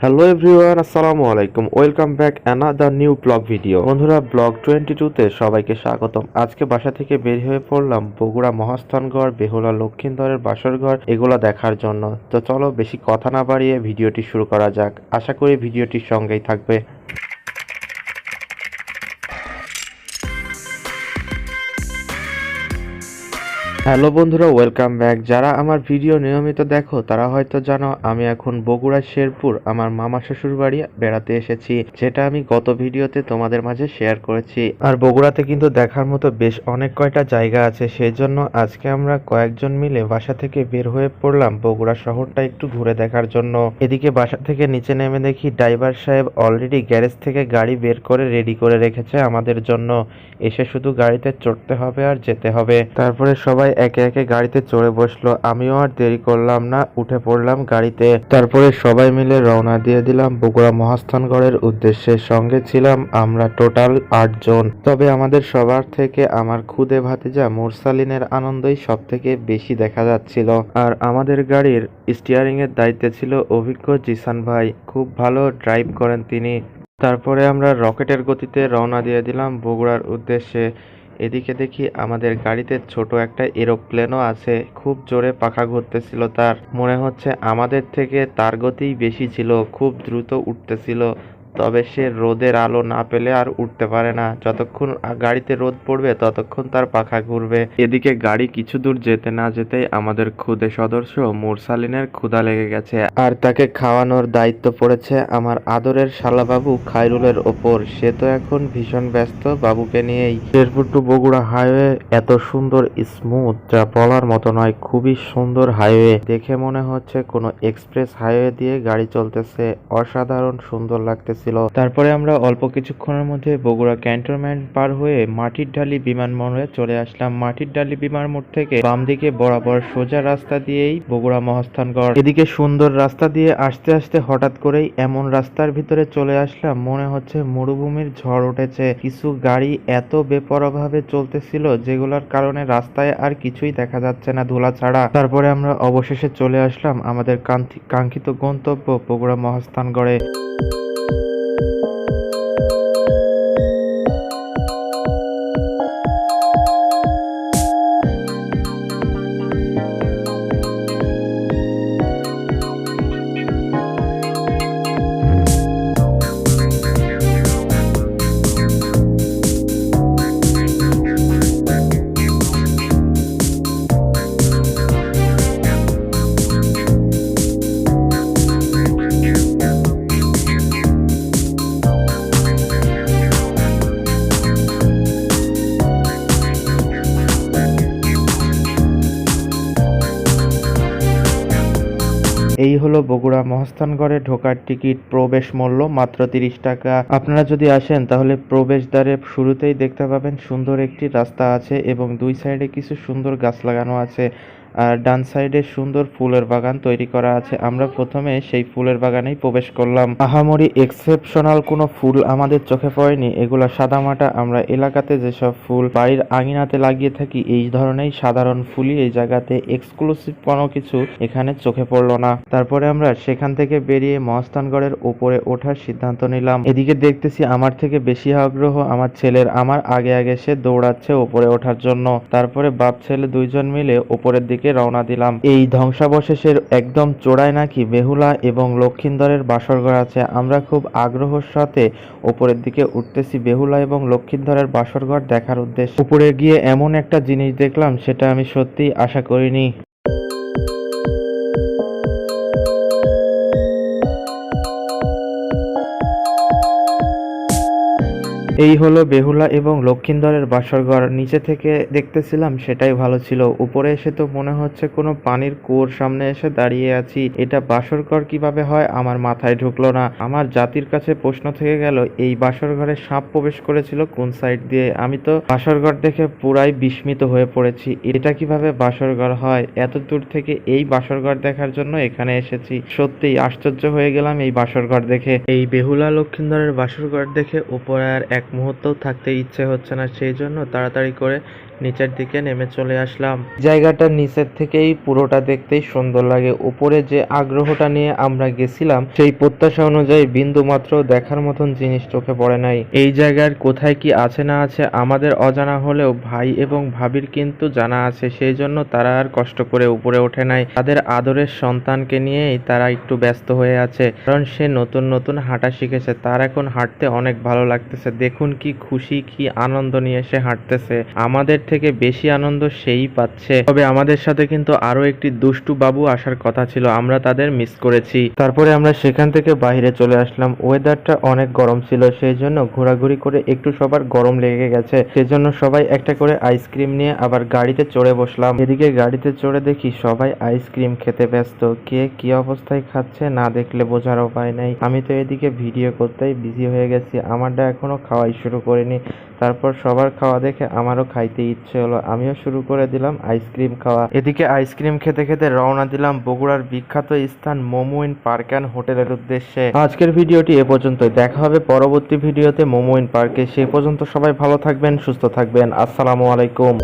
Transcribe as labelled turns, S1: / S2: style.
S1: Hello everyone, আসসালামু আলাইকুম। Welcome back another new blog video. বন্ধুরা, ব্লগ 22 তে সবাইকে স্বাগতম। আজকে বাসা থেকে বের হয়ে পড়লাম বগুড়া মহাস্থানগড়, বেহুলা লক্ষিন্দরের বাসরঘর এগুলো দেখার জন্য। তো চলো বেশি কথা না বাড়িয়ে ভিডিওটি শুরু করা যাক। আশা করি ভিডিওটির সঙ্গেই থাকবে। হ্যালো বন্ধুরা, ওয়েলকাম ব্যাক। যারা আমার ভিডিও নিয়মিত দেখো তারা হয়তো জানো আমি এখন বগুড়া শেরপুর আমার মামা শ্বশুর বাড়ি বেড়াতে এসেছি, যেটা আমি গত ভিডিওতে তোমাদের মাঝে শেয়ার করেছি। আর বগুড়াতে কিন্তু দেখার মতো বেশ অনেক কয়টা জায়গা আছে, সেই জন্য আজকে আমরা কয়েকজন মিলে বাসা থেকে বের হয়ে পড়লাম বগুড়া শহরটা একটু ঘুরে দেখার জন্য। এদিকে বাসা থেকে নিচে নেমে দেখি ড্রাইভার সাহেব অলরেডি গ্যারেজ থেকে গাড়ি বের করে রেডি করে রেখেছে আমাদের জন্য। এসে শুধু গাড়িতে চড়তে হবে আর যেতে হবে। তারপরে সবাই একে একে গাড়িতে চড়ে বসলো, আমিও আর দেরি করলাম না, উঠে পড়লাম গাড়িতে। তারপরে সবাই মিলে রওনা দিয়ে দিলাম বগুড়া মহাস্থানগড়ের উদ্দেশ্যে। সঙ্গে ছিলাম আমরা টোটাল 8 জন। তবে আমাদের সবার থেকে আমার খুদে ভাতিজা মুরসালিনের আনন্দই সব থেকে বেশি দেখা যাচ্ছিল। আর আমাদের গাড়ির স্টিয়ারিং এর দায়িত্বে ছিল অভিজ্ঞ জিসান ভাই, খুব ভালো ড্রাইভ করেন তিনি। তারপরে আমরা রকেটের গতিতে রওনা দিয়ে দিলাম বগুড়ার উদ্দেশ্যে। এদিকে দেখি আমাদের গাড়িতে ছোট একটা এরোপ্লেনও আছে, খুব জোরে পাখা ঘুরতেছিল তার। মনে হচ্ছে আমাদের থেকে তার গতিই বেশি ছিল, খুব দ্রুত উঠতেছিল। তবে সে রোদের আলো না পেলে আর উঠতে পারে না, যতক্ষণ গাড়িতে রোদ পড়বে ততক্ষণ তার পাখা ঘুরবে। এদিকে গাড়ি কিছু দূর যেতে না যেতেই আমাদের খুদে সদস্য মুরসালিনের ক্ষুধা লেগে গেছে, আর তাকে খাওয়ানোর দায়িত্ব পড়েছে আমার আদরের শালাবাবু খায়রুলের ওপর। সে তো এখন ভীষণ ব্যস্ত বাবুকে নিয়েই। শেরপুর টু বগুড়া হাইওয়ে এত সুন্দর স্মুথ যা বলার মতো নয়, খুবই সুন্দর হাইওয়ে। দেখে মনে হচ্ছে কোনো এক্সপ্রেস হাইওয়ে দিয়ে গাড়ি চলতেছে, অসাধারণ সুন্দর লাগতেছে। তারপরে আমরা অল্প কিছুক্ষণের মধ্যে বগুড়া ক্যান্টনমেন্ট পার হয়ে মাটির ঢালি বিমানবন্দরে চলে আসলাম। মাটির ঢালি বিমানবন্দর থেকে বাম দিকে বরাবর সোজা রাস্তা দিয়েই বগুড়া মহাস্থানগড়। এদিকে সুন্দর রাস্তা দিয়ে আসতে আসতে হঠাৎ করেই এমন রাস্তার ভিতরে চলে আসলাম মনে হচ্ছে মরুভূমির ঝড় উঠেছে। কিছু গাড়ি এত বেপরোয়াভাবে চলতেছিল যেগুলোর কারণে রাস্তায় আর কিছুই দেখা যাচ্ছে না, ধুলা ছাড়া। তারপরে আমরা অবশেষে চলে আসলাম আমাদের কাঙ্ক্ষিত গন্তব্য বগুড়া মহাস্থানগড়ে। এই হলো বগুড়া মহাস্থানগড়ে ঢোকার টিকিট। প্রবেশ মূল্য মাত্র 30 টাকা। আপনারা যদি আসেন তাহলে প্রবেশদ্বারের শুরুতেই দেখতে পাবেন সুন্দর একটি রাস্তা আছে এবং দুই সাইডে কিছু সুন্দর গাছ লাগানো আছে, আর ডান সাইডে সুন্দর ফুলের বাগান তৈরি করা আছে। আমরা প্রথমে সেই ফুলের বাগানেই প্রবেশ করলাম। আহামরি এক্সেপশনাল কোনো ফুল আমাদের চোখে পড়েনি, এগুলা সাদামাটা। আমরা এলাকাতে যেসব ফুল বাড়ির আঙিনাতে লাগিয়ে থাকি এই ধরনের সাধারণ ফুলই এই জায়গাতে, এক্সক্লুসিভ কোনো কিছু এখানে চোখে পড়লো না। তারপরে আমরা সেখান থেকে বেরিয়ে মহাস্থানগড়ের উপরে ওঠার সিদ্ধান্ত নিলাম। এদিকে দেখতেছি আমার থেকে বেশি আগ্রহ আমার ছেলের, আমার আগে আগে সে দৌড়াচ্ছে উপরে ওঠার জন্য। তারপরে বাপ ছেলে দুইজন মিলে উপরের দিকে রওনা দিলাম। এই ধ্বংসাবশেষের একদম চূড়ায় নাকি বেহুলা এবং লক্ষিন্দরের বাসরঘর আছে। আমরা খুব আগ্রহের সাথে উপরের দিকে উঠতেছি বেহুলা এবং লক্ষিন্দরের বাসরঘর দেখার উদ্দেশ্যে। উপরে গিয়ে এমন একটা জিনিস দেখলাম সেটা আমি সত্যিই আশা করিনি। এই হলো বেহুলা এবং লক্ষিন্দরের বাসরঘর। নিচে থেকে দেখতেছিলাম সেটাই ভালো ছিল, উপরে এসে তো মনে হচ্ছে কোনো পানির কুয়োর সামনে এসে দাঁড়িয়ে আছি। এটা বাসরঘর কিভাবে হয় আমার মাথায় ঢুকলো না। আমার জাতির কাছে প্রশ্ন থেকে গেল এই বাসরঘরে সাপ প্রবেশ করেছিল কোন সাইড দিয়ে। আমি তো বাসরঘর দেখে পুরাই বিস্মিত হয়ে পড়েছি, এটা কিভাবে বাসরঘর হয়। এত দূর থেকে এই বাসরঘর দেখার জন্য এখানে এসেছি, সত্যিই আশ্চর্য হয়ে গেলাম এই বাসরঘর দেখে। এই বেহুলা লক্ষিন্দরের বাসরঘর দেখে উপরে আর এক মুহূর্তও থাকতে ইচ্ছে হচ্ছে না, সেই জন্য তাড়াতাড়ি করে নিচের দিকে নেমে চলে আসলাম। জায়গাটা নিচের থেকেই পুরোটা দেখতেই সুন্দর লাগে। উপরে যে আগ্রহটা নিয়ে আমরা গেছিলাম সেই প্রত্যাশা অনুযায়ী বিন্দু মাত্র দেখার মতন জিনিস চোখে পড়ে নাই। এই জায়গার কোথায় কি আছে না আছে আমাদের অজানা হলেও ভাই এবং ভাবির কিন্তু জানা আছে, সেই জন্য তারা আর কষ্ট করে উপরে ওঠে নাই। তাদের আদরের সন্তানকে নিয়েই তারা একটু ব্যস্ত হয়ে আছে, কারণ সে নতুন নতুন হাঁটা শিখেছে। তার এখন হাঁটতে অনেক ভালো লাগতেছে। দেখুন কি খুশি, কি আনন্দ নিয়ে সে হাঁটতেছে। আমাদের থেকে বেশি আনন্দ সেই পাচ্ছে। তবে আমাদের সাথে কিন্তু আরো একটি দুষ্টু বাবু আসার কথা ছিল, আমরা তাদের মিস করেছি। তারপরে আমরা সেখান থেকে বাইরে চলে আসলাম। ওয়েদারটা অনেক গরম ছিল, সেই জন্য ঘোরাঘুরি করে একটু সবার গরম লেগে গেছে। সেজন্য সবাই একটা করে আইসক্রিম নিয়ে আবার গাড়িতে চড়ে বসলাম। এদিকে গাড়িতে চড়ে দেখি সবাই আইসক্রিম খেতে ব্যস্ত। কে কি অবস্থায় খাচ্ছে না দেখলে বোঝার উপায় নাই। আমি তো এদিকে ভিডিও করতেই বিজি হয়ে গেছি, আমারটা এখনো খাওয়াই শুরু করিনি। তারপর সবার খাওয়া দেখে আমারও খাইতে ইচ্ছে হলো, আমিও শুরু করে দিলাম আইসক্রিম খাওয়া। এদিকে আইসক্রিম খেতে খেতে রওনা দিলাম বগুড়ার বিখ্যাত স্থান মোমো ইন পার্ক অ্যান্ড হোটেলের উদ্দেশ্যে। আজকের ভিডিওটি এ পর্যন্তই, দেখা হবে পরবর্তী ভিডিওতে মোমো ইন পার্কে। সে পর্যন্ত সবাই ভালো থাকবেন, সুস্থ থাকবেন। আসসালামু আলাইকুম।